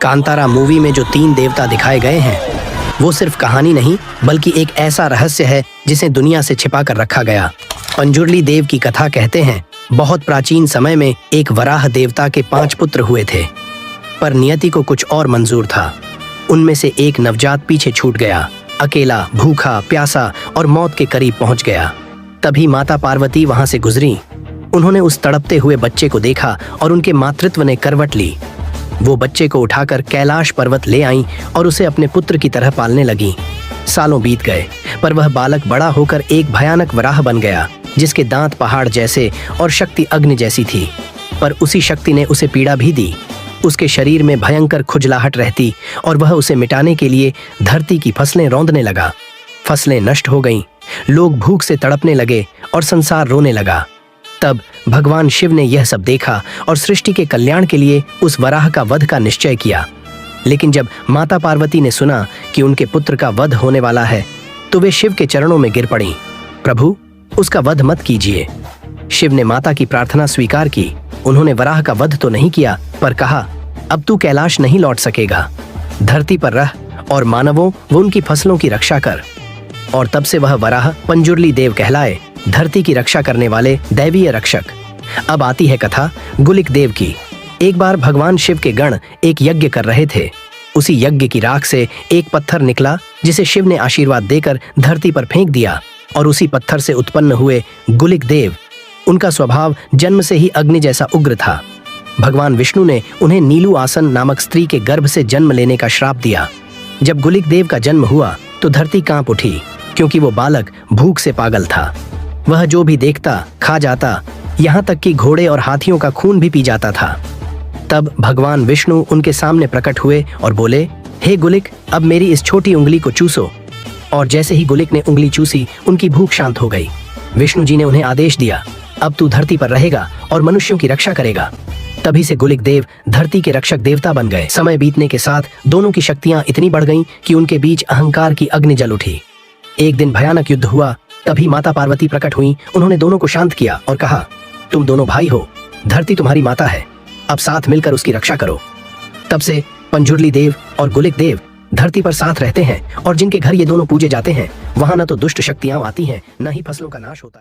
Kantara movie में जो 3 देवता दिखाए गए हैं वो सिर्फ कहानी नहीं बल्कि एक ऐसा रहस्य है जिसे दुनिया से छिपा कर रखा गया। पंजुर्ली देव की कथा कहते हैं बहुत प्राचीन समय में एक वराह देवता के 5 पुत्र हुए थे, पर नियति को कुछ और मंजूर था। उनमें से एक नवजात पीछे छूट गया, अकेला, भूखा, प्यासा और मौत के करीब पहुंच गया। तभी माता पार्वती वहां से गुजरी। उन्होंने उस तड़पते हुए बच्चे को देखा और उनके मातृत्व ने करवट ली। वो बच्चे को उठाकर कैलाश पर्वत ले आईं और उसे अपने पुत्र की तरह पालने लगी। सालों बीत गए, पर वह बालक बड़ा होकर एक भयानक वराह बन गया, जिसके दांत पहाड़ जैसे और शक्ति अग्नि जैसी थी। पर उसी शक्ति ने उसे पीड़ा भी दी। उसके शरीर में भयंकर खुजलाहट रहती और वह उसे मिटाने के लिए धरती की फसलें रौंदने लगा। फसलें नष्ट हो गईं, लोग भूख से तड़पने लगे और संसार रोने लगा। तब भगवान शिव ने यह सब देखा और सृष्टि के कल्याण के लिए उस वराह का वध का निश्चय किया। लेकिन जब माता पार्वती ने सुना कि उनके पुत्र का वध होने वाला है तो वे शिव के चरणों में गिर पड़ीं। प्रभु, उसका वध मत कीजिए। शिव ने माता की प्रार्थना स्वीकार की। उन्होंने वराह का वध तो नहीं किया, पर कहा, अब तू कैलाश नहीं लौट सकेगा। धरती पर रह और मानवों व उनकी फसलों की रक्षा कर। और तब से वह वराह पंजुर्ली देव कहलाए, धरती की रक्षा करने वाले दैवीय रक्षक। अब आती है कथा गुलिक देव की। एक बार भगवान शिव के गण एक यज्ञ कर रहे थे। उसी यज्ञ की राख से एक पत्थर निकला, जिसे शिव ने आशीर्वाद देकर धरती पर फेंक दिया। और उसी पत्थर से उत्पन्न हुए गुलिक देव। उनका स्वभाव जन्म से ही अग्नि जैसा उग्र था। भगवान विष्णु ने उन्हें नीलू आसन नामक स्त्री के गर्भ से जन्म लेने का श्राप दिया। जब गुलिक देव का जन्म हुआ तो धरती कांप उठी, क्योंकि वो बालक भूख से पागल था। वह जो भी देखता खा जाता, यहाँ तक कि घोड़े और हाथियों का खून भी पी जाता था। तब भगवान विष्णु उनके सामने प्रकट हुए और बोले, हे गुलिक, अब मेरी इस छोटी उंगली को चूसो। और जैसे ही गुलिक ने उंगली चूसी, उनकी भूख शांत हो गई। विष्णु जी ने उन्हें आदेश दिया, अब तू धरती पर रहेगा और मनुष्यों की रक्षा करेगा। तभी से गुलिक देव धरती के रक्षक देवता बन गए। समय बीतने के साथ दोनों की शक्तियां इतनी बढ़ गईं कि उनके बीच अहंकार की अग्नि जल उठी। एक दिन भयानक युद्ध हुआ। तभी माता पार्वती प्रकट हुई। उन्होंने दोनों को शांत किया और कहा, तुम दोनों भाई हो, धरती तुम्हारी माता है, अब साथ मिलकर उसकी रक्षा करो। तब से पंजुर्ली देव और गुलिक देव धरती पर साथ रहते हैं और जिनके घर ये दोनों पूजे जाते हैं वहां न तो दुष्ट शक्तियां आती हैं, न ही फसलों का नाश होता है।